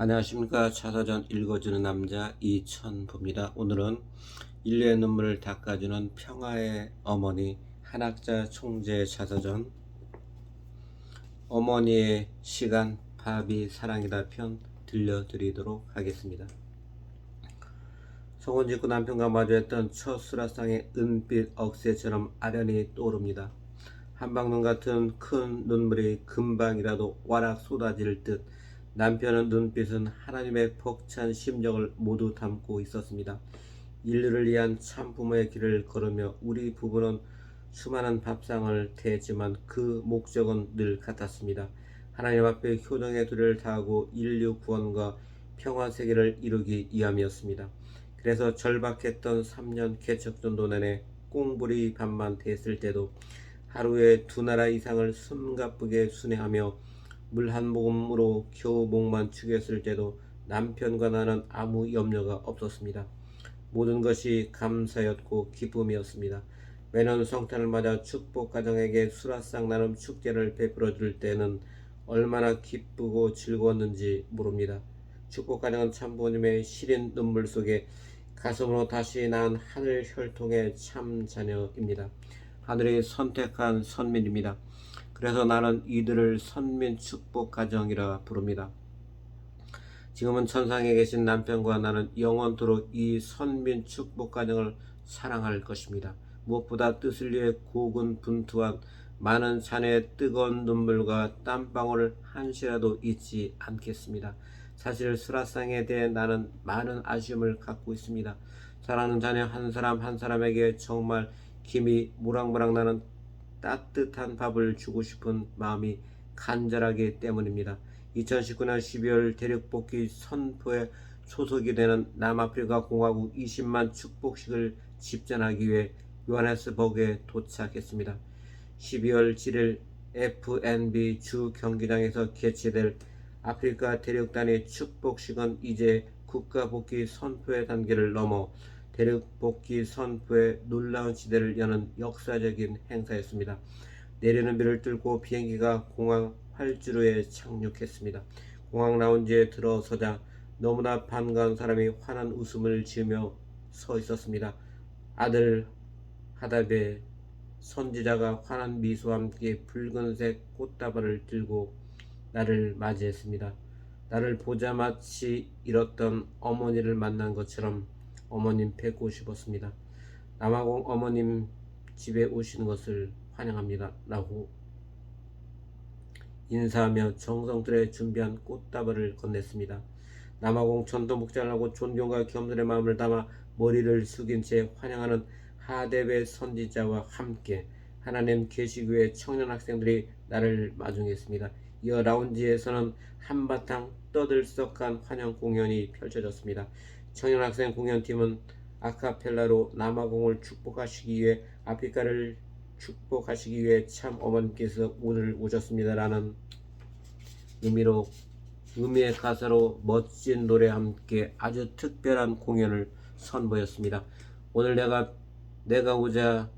안녕하십니까. 차사전 읽어주는 남자 이천부입니다. 오늘은 인류의 눈물을 닦아주는 평화의 어머니 한학자 총재 차사전 어머니의 시간 밥이 사랑이다 편 들려드리도록 하겠습니다. 성혼 짓고 남편과 마주했던 첫 수라상의 은빛 억새처럼 아련히 떠오릅니다. 한방눈 같은 큰 눈물이 금방이라도 와락 쏟아질 듯 남편의 눈빛은 하나님의 벅찬 심정을 모두 담고 있었습니다. 인류를 위한 참부모의 길을 걸으며 우리 부부는 수많은 밥상을 대했지만 그 목적은 늘 같았습니다. 하나님 앞에 효정의 도리를 다하고 인류 구원과 평화 세계를 이루기 위함이었습니다. 그래서 절박했던 3년 개척전도 내내 꽁부리 밥만 됐을 때도 하루에 2나라 이상을 숨가쁘게 순회하며 물 한 모금으로 겨우 목만 축였을 때도 남편과 나는 아무 염려가 없었습니다. 모든 것이 감사였고 기쁨이었습니다. 매년 성탄을 맞아 축복 가정에게 수라상 나눔 축제를 베풀어 줄 때는 얼마나 기쁘고 즐거웠는지 모릅니다. 축복 가정은 참부모님의 시린 눈물 속에 가슴으로 다시 낳은 하늘 혈통의 참 자녀입니다. 하늘이 선택한 선민입니다. 그래서 나는 이들을 선민 축복 가정이라 부릅니다. 지금은 천상에 계신 남편과 나는 영원토록 이 선민 축복 가정을 사랑할 것입니다. 무엇보다 뜻을 위해 고군 분투한 많은 자녀의 뜨거운 눈물과 땀방울 한시라도 잊지 않겠습니다. 사실 수라상에 대해 나는 많은 아쉬움을 갖고 있습니다. 사랑하는 자녀 한 사람 한 사람에게 정말 김이 모락모락 나는 따뜻한 밥을 주고 싶은 마음이 간절하기 때문입니다. 2019년 12월 대륙복귀 선포에 소속이 되는 남아프리카 공화국 20만 축복식을 집전하기 위해 요하네스버그에 도착했습니다. 12월 7일 FNB 주 경기장에서 개최될 아프리카 대륙단위 축복식은 이제 국가복귀 선포의 단계를 넘어 대륙복귀 선포의 놀라운 시대를 여는 역사적인 행사였습니다. 내리는 비를 뚫고 비행기가 공항 활주로에 착륙했습니다. 공항 라운지에 들어서자 너무나 반가운 사람이 환한 웃음을 지으며 서 있었습니다. 아들 하답의 선지자가 환한 미소와 함께 붉은색 꽃다발을 들고 나를 맞이했습니다. 나를 보자 마치 잃었던 어머니를 만난 것처럼 어머님 뵙고 싶었습니다. 남아공 어머님 집에 오시는 것을 환영합니다. 라고 인사하며 정성들에 준비한 꽃다발을 건넸습니다. 남아공 전도 목장을 하고 존경과 겸손의 마음을 담아 머리를 숙인 채 환영하는 하뎃의 선지자와 함께 하나님 계시교회 청년 학생들이 나를 마중했습니다. 이어 라운지에서는 한바탕 떠들썩한 환영 공연이 펼쳐졌습니다. 청년 학생 공연팀은 아카펠라로 남아공을 축복하시기 위해 아프리카를 축복하시기 위해 참 어머님께서 오늘 오셨습니다라는 의미의 가사로 멋진 노래와 함께 아주 특별한 공연을 선보였습니다. 오늘 내가 오자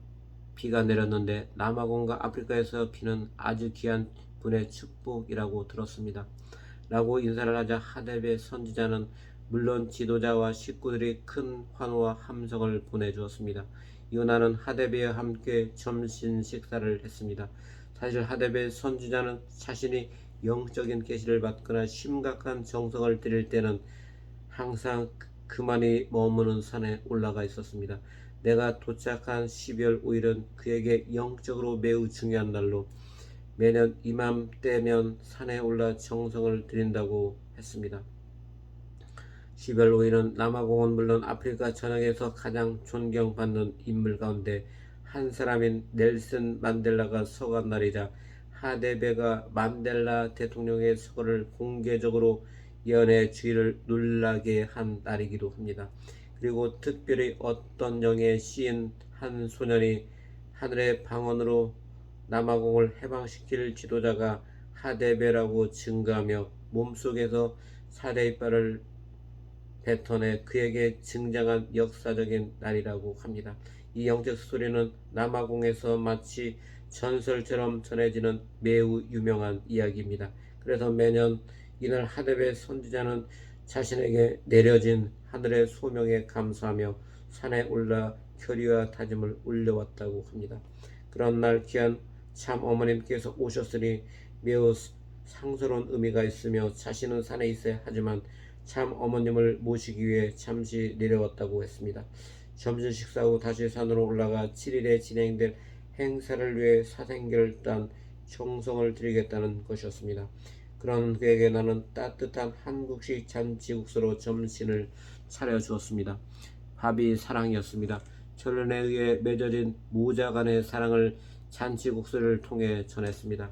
비가 내렸는데 남아공과 아프리카에서 비는 아주 귀한 분의 축복이라고 들었습니다. 라고 인사를 하자 하뎃의 선지자는 물론 지도자와 식구들이 큰 환호와 함성을 보내주었습니다. 이후 나는 하뎃이와 함께 점심 식사를 했습니다. 사실 하뎃의 선지자는 자신이 영적인 계시를 받거나 심각한 정성을 드릴 때는 항상 그만이 머무는 산에 올라가 있었습니다. 내가 도착한 12월 5일은 그에게 영적으로 매우 중요한 날로 매년 이맘때면 산에 올라 정성을 드린다고 했습니다. 12월 5일은 남아공은 물론 아프리카 전역에서 가장 존경받는 인물 가운데 한 사람인 넬슨 만델라가 서거한 날이자 하데베가 만델라 대통령의 서거를 공개적으로 예언해 주의를 놀라게 한 날이기도 합니다. 그리고 특별히 어떤 영의 시인 한 소년이 하늘의 방언으로 남아공을 해방시킬 지도자가 하데베라고 증거하며 몸속에서 사대이빨을 뱉어내 그에게 증정한 역사적인 날이라고 합니다. 이 영적 스토리는 남아공에서 마치 전설처럼 전해지는 매우 유명한 이야기입니다. 그래서 매년 이날 하뎁의 선지자는 자신에게 내려진 하늘의 소명에 감사하며 산에 올라 결의와 다짐을 올려왔다고 합니다. 그런 날 귀한 참 어머님께서 오셨으니 매우 상스러운 의미가 있으며 자신은 산에 있어야 하지만 참 어머님을 모시기 위해 잠시 내려왔다고 했습니다. 점심 식사 후 다시 산으로 올라가 7일에 진행될 행사를 위해 사생결단 정성을 들이겠다는 것이었습니다. 그런 그에게 나는 따뜻한 한국식 잔치국수로 점심을 차려주었습니다. 밥이 사랑이었습니다. 결혼에 의해 맺어진 모자 간의 사랑을 잔치국수를 통해 전했습니다.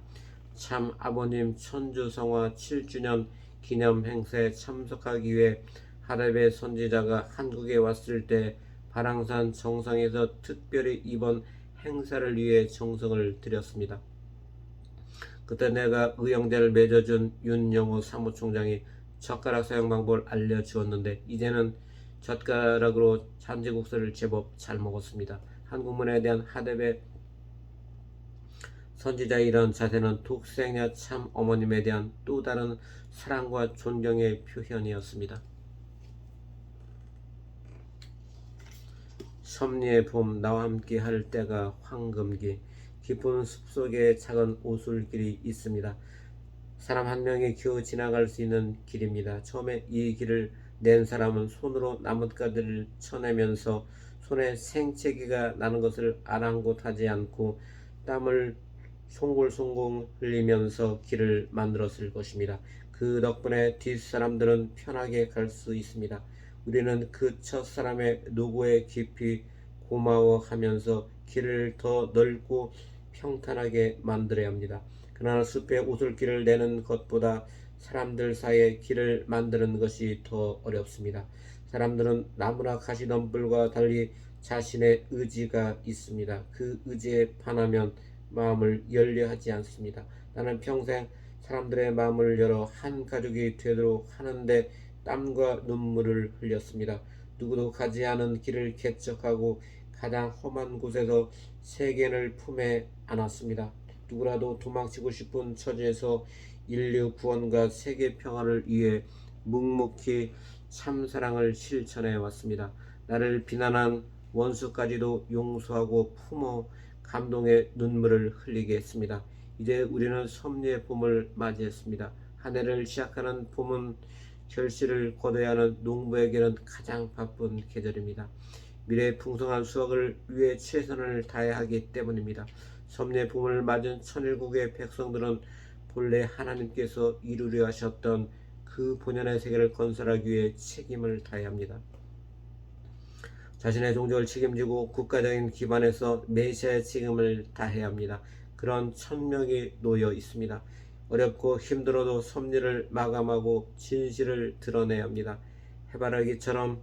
참 아버님 천주성화 7주년 기념 행사에 참석하기 위해 하뎁의 선지자가 한국에 왔을 때 바랑산 정상에서 특별히 이번 행사를 위해 정성을 들였습니다. 그때 내가 의형제를 맺어준 윤영호 사무총장이 젓가락 사용 방법을 알려주었는데 이제는 젓가락으로 잔치국수를 제법 잘 먹었습니다. 한국문화에 대한 하뎁의 선지자의 이런 자세는 독생녀 참 어머님에 대한 또 다른 사랑과 존경의 표현이었습니다. 섭리의 봄 나와 함께 할 때가 황금기. 깊은 숲속에 작은 오솔길이 있습니다. 사람 한 명이 겨우 지나갈 수 있는 길입니다. 처음에 이 길을 낸 사람은 손으로 나뭇가지를 쳐내면서 손에 생채기가 나는 것을 아랑곳하지 않고 땀을 송골송골 흘리면서 길을 만들었을 것입니다. 그 덕분에 뒷사람들은 편하게 갈 수 있습니다. 우리는 그 첫사람의 노고에 깊이 고마워하면서 길을 더 넓고 평탄하게 만들어야 합니다. 그러나 숲에 오솔길을 내는 것보다 사람들 사이에 길을 만드는 것이 더 어렵습니다. 사람들은 나무나 가시덤불과 달리 자신의 의지가 있습니다. 그 의지에 반하면 마음을 열려하지 않습니다. 나는 평생 사람들의 마음을 열어 한 가족이 되도록 하는데 땀과 눈물을 흘렸습니다. 누구도 가지 않은 길을 개척하고 가장 험한 곳에서 세계를 품에 안았습니다. 누구라도 도망치고 싶은 처지에서 인류 구원과 세계 평화를 위해 묵묵히 참사랑을 실천해 왔습니다. 나를 비난한 원수까지도 용서하고 품어 감동의 눈물을 흘리게 했습니다. 이제 우리는 섭리의 봄을 맞이했습니다. 한 해를 시작하는 봄은 결실을 거둬야 하는 농부에게는 가장 바쁜 계절입니다. 미래의 풍성한 수확을 위해 최선을 다해야 하기 때문입니다. 섭리의 봄을 맞은 천일국의 백성들은 본래 하나님께서 이루려 하셨던 그 본연의 세계를 건설하기 위해 책임을 다해야 합니다. 자신의 종족을 책임지고 국가적인 기반에서 메시아의 책임을 다해야 합니다. 그런 천명이 놓여 있습니다. 어렵고 힘들어도 섭리를 마감하고 진실을 드러내야 합니다. 해바라기처럼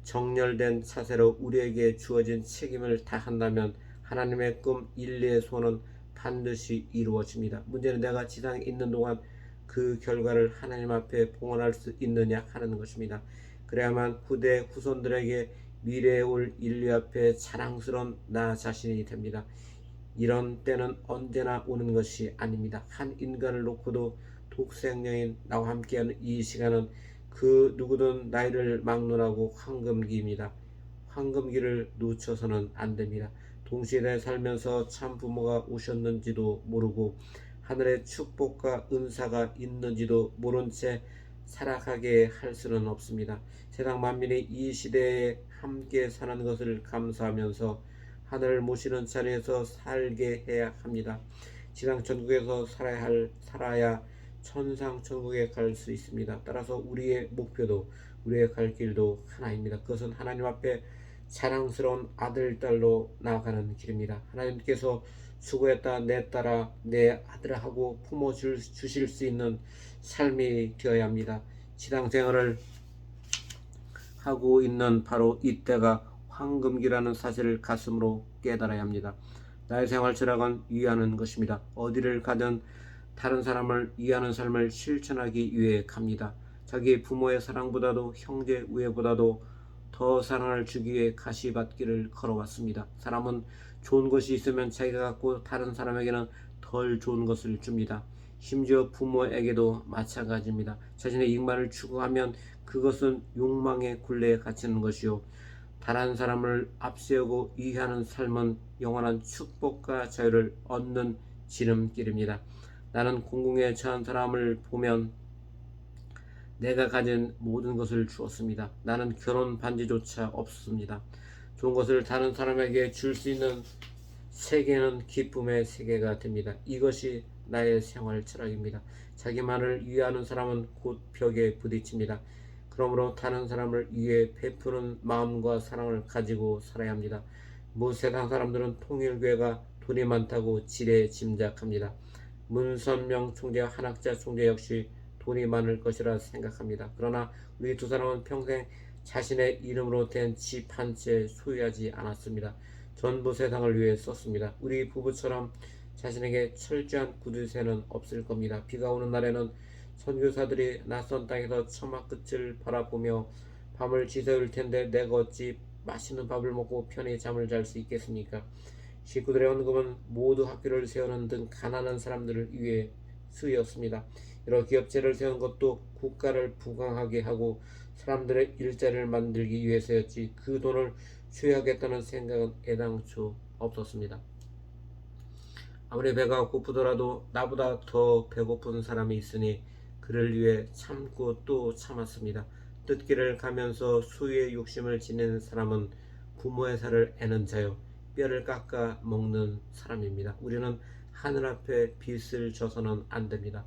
정렬된 차세로 우리에게 주어진 책임을 다한다면 하나님의 꿈 인류의 소원은 반드시 이루어집니다. 문제는 내가 지상에 있는 동안 그 결과를 하나님 앞에 봉헌할 수 있느냐 하는 것입니다. 그래야만 후대 후손들에게 미래에 올 인류 앞에 자랑스러운 나 자신이 됩니다. 이런 때는 언제나 오는 것이 아닙니다. 한 인간을 놓고도 독생녀인 나와 함께하는 이 시간은 그 누구든 나이를 막론하고 황금기입니다. 황금기를 놓쳐서는 안 됩니다. 동시대에 살면서 참 부모가 오셨는지도 모르고 하늘의 축복과 은사가 있는지도 모른 채 살아가게 할 수는 없습니다. 세상 만민이 이 시대에 함께 사는 것을 감사하면서 하늘을 모시는 자리에서 살게 해야 합니다. 지상 천국에서 살아야 천상 천국에 갈 수 있습니다. 따라서 우리의 목표도 우리의 갈 길도 하나입니다. 그것은 하나님 앞에 자랑스러운 아들 딸로 나아가는 길입니다. 하나님께서 수고했다 내 딸아 내 아들아 하고 품어 주실 수 있는 삶이 되어야 합니다. 지상생활을 하고 있는 바로 이때가 황금기라는 사실을 가슴으로 깨달아야 합니다. 나의 생활 철학은 위하는 것입니다. 어디를 가든 다른 사람을 위하는 삶을 실천하기 위해 갑니다. 자기 부모의 사랑보다도 형제 우애보다도 더 사랑을 주기 위해 가시밭길을 걸어왔습니다. 사람은 좋은 것이 있으면 자기가 갖고 다른 사람에게는 덜 좋은 것을 줍니다. 심지어 부모에게도 마찬가지입니다. 자신의 이익만을 추구하면 그것은 욕망의 굴레에 갇히는 것이요, 다른 사람을 앞세우고 위하는 삶은 영원한 축복과 자유를 얻는 지름길입니다. 나는 공공에 처한 사람을 보면 내가 가진 모든 것을 주었습니다. 나는 결혼 반지조차 없습니다. 좋은 것을 다른 사람에게 줄 수 있는 세계는 기쁨의 세계가 됩니다. 이것이 나의 생활 철학입니다. 자기만을 위하는 사람은 곧 벽에 부딪힙니다. 그러므로 다른 사람을 위해 베푸는 마음과 사랑을 가지고 살아야 합니다. 세상 사람들은 통일교회가 돈이 많다고 지레 짐작합니다. 문선명 총재와 한학자 총재 역시 돈이 많을 것이라 생각합니다. 그러나 우리 두 사람은 평생 자신의 이름으로 된 집 한 채 소유하지 않았습니다. 전부 세상을 위해 썼습니다. 우리 부부처럼 자신에게 철저한 구두쇠는 없을 겁니다. 비가 오는 날에는 선교사들이 낯선 땅에서 처마 끝을 바라보며 밤을 지새울 텐데 내가 어찌 맛있는 밥을 먹고 편히 잠을 잘 수 있겠습니까? 식구들의 헌금은 모두 학교를 세우는 등 가난한 사람들을 위해 쓰였습니다. 여러 기업체를 세운 것도 국가를 부강하게 하고 사람들의 일자리를 만들기 위해서였지, 그 돈을 수여하겠다는 생각은 애당초 없었습니다. 아무리 배가 고프더라도 나보다 더 배고픈 사람이 있으니 그를 위해 참고 또 참았습니다. 뜻길을 가면서 수유의 욕심을 지니는 사람은 부모의 살을 애는 자요, 뼈를 깎아 먹는 사람입니다. 우리는 하늘 앞에 빚을 져서는 안 됩니다.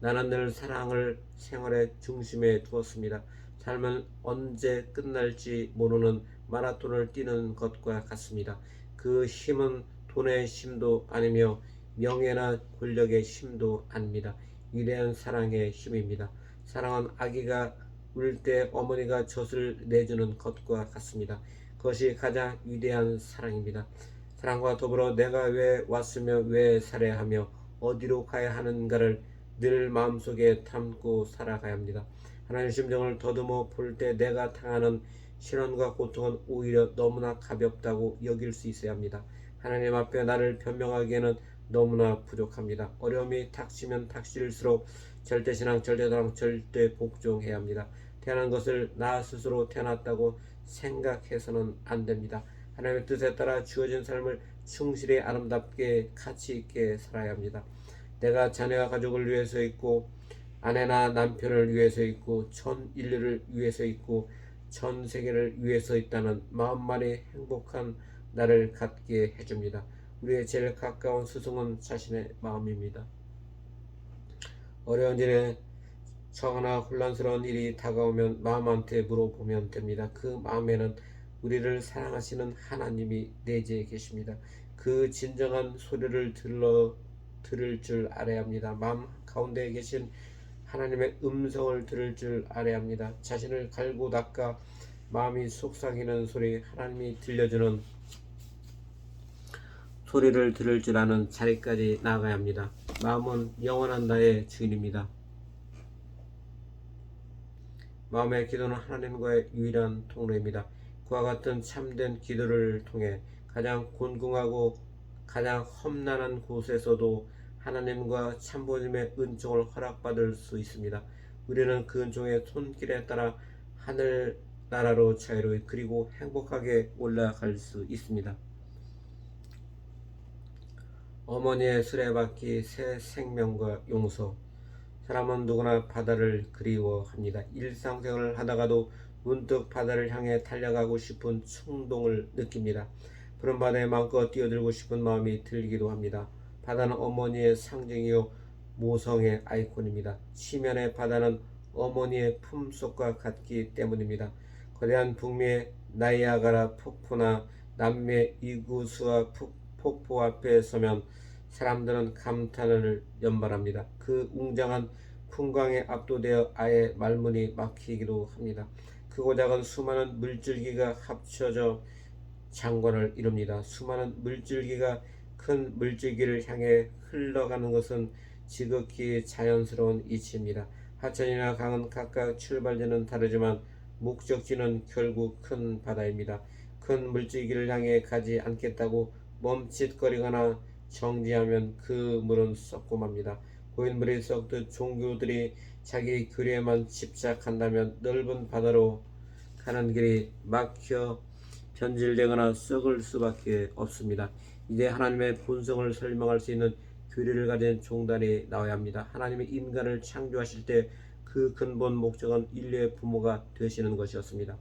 나는 늘 사랑을 생활의 중심에 두었습니다. 삶은 언제 끝날지 모르는 마라톤을 뛰는 것과 같습니다. 그 힘은 돈의 힘도 아니며 명예나 권력의 힘도 아닙니다. 위대한 사랑의 힘입니다. 사랑은 아기가 울 때 어머니가 젖을 내주는 것과 같습니다. 그것이 가장 위대한 사랑입니다. 사랑과 더불어 내가 왜 왔으며 왜 살아야 하며 어디로 가야 하는가를 늘 마음속에 담고 살아가야 합니다. 하나님의 심정을 더듬어 볼 때 내가 당하는 시련과 고통은 오히려 너무나 가볍다고 여길 수 있어야 합니다. 하나님 앞에 나를 변명하기에는 너무나 부족합니다. 어려움이 닥치면 닥칠수록 절대신앙, 절대사랑, 절대 복종해야 합니다. 태어난 것을 나 스스로 태어났다고 생각해서는 안 됩니다. 하나님의 뜻에 따라 주어진 삶을 충실히 아름답게 가치 있게 살아야 합니다. 내가 자녀와 가족을 위해서 있고 아내나 남편을 위해서 있고 전 인류를 위해서 있고 전 세계를 위해서 있다는 마음만이 행복한 나를 갖게 해줍니다. 우리의 제일 가까운 스승은 자신의 마음입니다. 어려운 일에 처하거나 혼란스러운 일이 다가오면 마음한테 물어보면 됩니다. 그 마음에는 우리를 사랑하시는 하나님이 내재해 계십니다. 그 진정한 소리를 들을 줄 알아야 합니다. 마음 가운데 계신 하나님의 음성을 들을 줄 알아야 합니다. 자신을 갈고 닦아 마음이 속삭이는 소리, 하나님이 들려주는 소리를 들을 줄 아는 자리까지 나아가야 합니다. 마음은 영원한 나의 주인입니다. 마음의 기도는 하나님과의 유일한 통로입니다. 그와 같은 참된 기도를 통해 가장 곤궁하고 가장 험난한 곳에서도 하나님과 참부님의 은총을 허락받을 수 있습니다. 우리는 그 은총의 손길에 따라 하늘나라로 자유로이 그리고 행복하게 올라갈 수 있습니다. 어머니의 수레바퀴, 새 생명과 용서. 사람은 누구나 바다를 그리워합니다. 일상생활을 하다가도 문득 바다를 향해 달려가고 싶은 충동을 느낍니다. 푸른 바다에 마음껏 뛰어들고 싶은 마음이 들기도 합니다. 바다는 어머니의 상징이요 모성의 아이콘입니다. 시면의 바다는 어머니의 품속과 같기 때문입니다. 거대한 북미의 나이아가라 폭포나 남미의 이구수아 폭포 앞에 서면 사람들은 감탄을 연발합니다. 그 웅장한 풍광에 압도되어 아예 말문이 막히기도 합니다. 크고 작은 수많은 물줄기가 합쳐져 장관을 이룹니다. 수많은 물줄기가 큰 물줄기를 향해 흘러가는 것은 지극히 자연스러운 이치입니다. 하천이나 강은 각각 출발지는 다르지만 목적지는 결국 큰 바다입니다. 큰 물줄기를 향해 가지 않겠다고 멈칫거리거나 정지하면 그 물은 썩고 맙니다. 고인물이 썩듯 종교들이 자기 교리에만 집착한다면 넓은 바다로 가는 길이 막혀 변질되거나 썩을 수밖에 없습니다. 이제 하나님의 본성을 설명할 수 있는 교리를 가진 종단이 나와야 합니다. 하나님이 인간을 창조하실 때 그 근본 목적은 인류의 부모가 되시는 것이었습니다.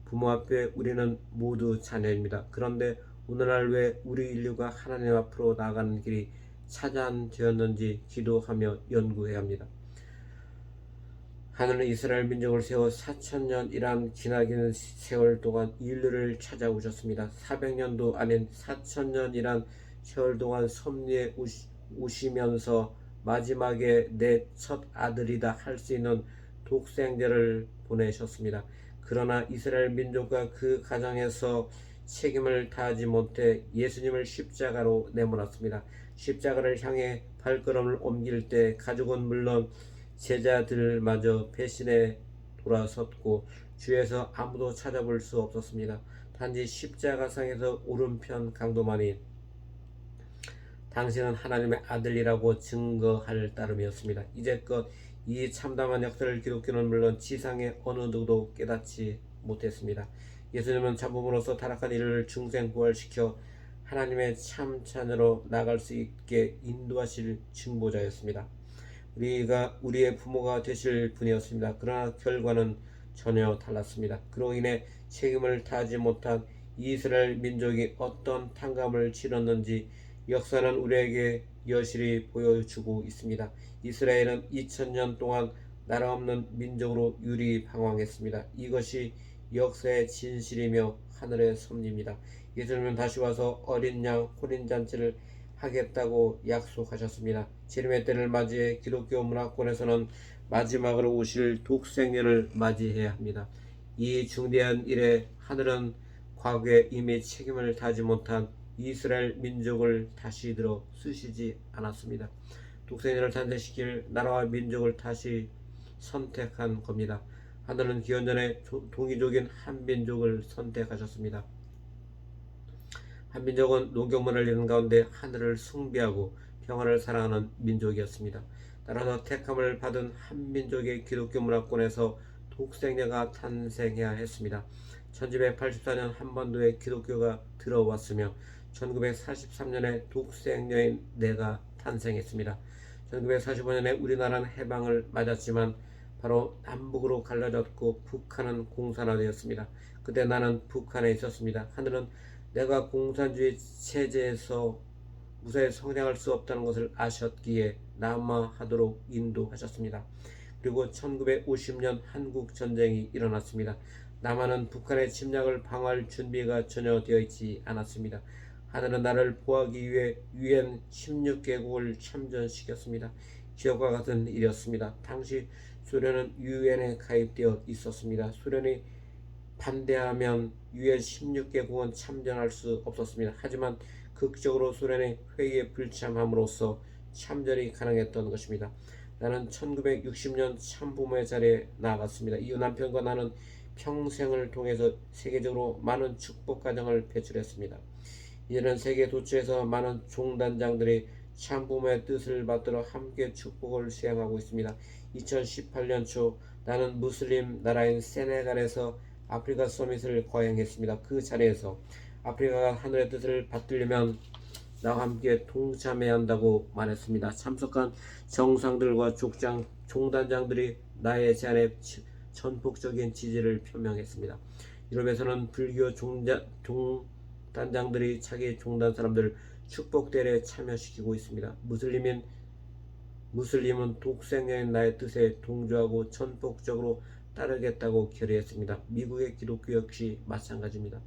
부모 앞에 우리는 모두 자녀입니다. 그런데 오늘날 왜 우리 인류가 하나님 앞으로 나아가는 길이 차단되었는지 기도하며 연구해야 합니다. 하늘은 이스라엘 민족을 세워 4,000년이란 기나긴 세월 동안 인류를 찾아오셨습니다. 400년도 아닌 4,000년이란 세월 동안 섭리에 오시면서 마지막에 내 첫 아들이다 할 수 있는 독생자를 보내셨습니다. 그러나 이스라엘 민족과 그 가정에서 책임을 다하지 못해 예수님을 십자가로 내몰았습니다. 십자가를 향해 발걸음을 옮길 때 가족은 물론 제자들마저 배신에 돌아섰고 주에서 아무도 찾아볼 수 없었습니다. 단지 십자가상에서 오른편 강도만이 당신은 하나님의 아들이라고 증거할 따름이었습니다. 이제껏 이 참담한 역사를 기독교는 물론 지상의 어느 누구도 깨닫지 못했습니다. 예수님은 참부모로서 타락한 인류를 중생부활시켜 하나님의 참 자녀로 나갈 수 있게 인도하실 증보자였습니다. 우리의 부모가 되실 분이었습니다. 그러나 결과는 전혀 달랐습니다. 그로 인해 책임을 다하지 못한 이스라엘 민족이 어떤 탕감을 치렀는지 역사는 우리에게 여실히 보여주고 있습니다. 이스라엘은 2000년 동안 나라 없는 민족으로 유리방황했습니다. 이것이 역사의 진실이며 하늘의 섭리입니다. 예수님은 다시 와서 어린 양 혼인잔치를 하겠다고 약속하셨습니다. 재림의 때를 맞이해 기독교 문화권에서는 마지막으로 오실 독생년을 맞이해야 합니다. 이 중대한 일에 하늘은 과거에 이미 책임을 다하지 못한 이스라엘 민족을 다시 들어 쓰시지 않았습니다. 독생년을 탄생시킬 나라와 민족을 다시 선택한 겁니다. 하늘은 기원전에 동이족인 한민족을 선택하셨습니다. 한민족은 농경문을 이룬 가운데 하늘을 숭배하고 평화를 사랑하는 민족이었습니다. 따라서 택함을 받은 한민족의 기독교 문화권에서 독생녀가 탄생해야 했습니다. 1984년 한반도에 기독교가 들어왔으며 1943년에 독생녀인 내가 탄생했습니다. 1945년에 우리나라는 해방을 맞았지만 바로 남북으로 갈라졌고 북한은 공산화되었습니다. 그때 나는 북한에 있었습니다. 하늘은 내가 공산주의 체제에서 무사히 성장할 수 없다는 것을 아셨기에 남하하도록 인도하셨습니다. 그리고 1950년 한국전쟁이 일어났습니다. 남한은 북한의 침략을 방어할 준비가 전혀 되어 있지 않았습니다. 하늘은 나를 보호하기 위해 유엔 16개국을 참전시켰습니다. 기적과 같은 일이었습니다. 당시 소련은 유엔에 가입되어 있었습니다. 소련이 반대하면 유엔 16개국은 참전할 수 없었습니다. 하지만 극적으로 소련의 회의에 불참함으로써 참전이 가능했던 것입니다. 나는 1960년 참부모의 자리에 나아갔습니다. 이후 남편과 나는 평생을 통해서 세계적으로 많은 축복 가정을 배출했습니다. 이제는 세계 도처에서 많은 종단장들이 참부모의 뜻을 받들어 함께 축복을 수행하고 있습니다. 2018년 초 나는 무슬림 나라인 세네갈에서 아프리카 서밋을 거행했습니다. 그 자리에서 아프리카가 하늘의 뜻을 받들려면 나와 함께 동참해야 한다고 말했습니다. 참석한 정상들과 종단장들이 나의 제안에 전폭적인 지지를 표명했습니다. 유럽에서는 불교 종단장들이 자기 종단 사람들을 축복대회에 참여시키고 있습니다. 무슬림은 독생녀인 나의 뜻에 동조하고 전폭적으로 따르겠다고 결의했습니다. 미국의 기독교 역시 마찬가지입니다.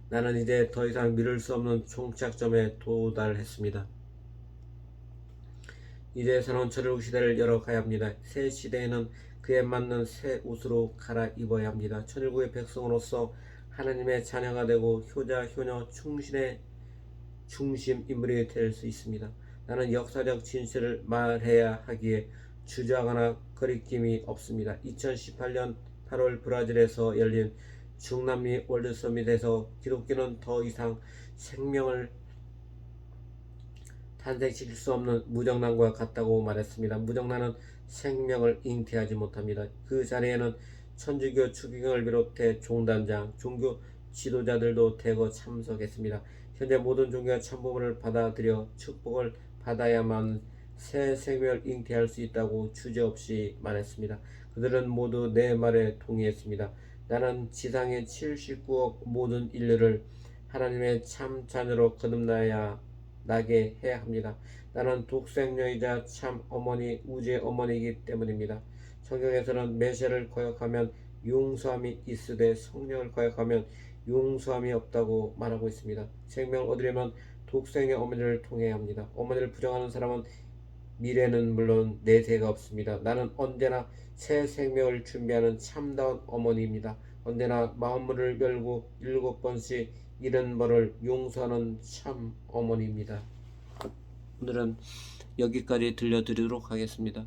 나는 이제 더 이상 미룰 수 없는 종착점에 도달했습니다. 이제 새로운 철학 시대를 열어가야 합니다. 새 시대에는 그에 맞는 새 옷으로 갈아입어야 합니다. 천일국의 백성으로서 하나님의 자녀가 되고 효자, 효녀, 충신의 중심 인물이 될 수 있습니다. 나는 역사적 진실을 말해야 하기에 주저하거나 거리낌이 없습니다. 2018년 8월 브라질에서 열린 중남미 월드서밋에서 기독교는 더 이상 생명을 탄생시킬 수 없는 무정란과 같다고 말했습니다. 무정란은 생명을 잉태하지 못합니다. 그 자리에는 천주교 추기경을 비롯해 종단장, 종교 지도자들도 대거 참석했습니다. 현재 모든 종교가 참부모를 받아들여 축복을 받아야만 새 생명을 잉태할 수 있다고 주저없이 말했습니다. 그들은 모두 내 말에 동의했습니다. 나는 지상의 79억 모든 인류를 하나님의 참 자녀로 거듭나게 해야 합니다. 나는 독생녀이자 참 어머니, 우주의 어머니이기 때문입니다. 성경에서는 메시아를 거역하면 용서함이 있으되 성령을 거역하면 용서함이 없다고 말하고 있습니다. 생명을 얻으려면 독생의 어머니를 통해야 합니다. 어머니를 부정하는 사람은 미래는 물론 내세가 없습니다. 나는 언제나 새 생명을 준비하는 참다운 어머니입니다. 언제나 마음문을 열고 7번씩 잃은 벌을 용서하는 참 어머니입니다. 오늘은 여기까지 들려드리도록 하겠습니다.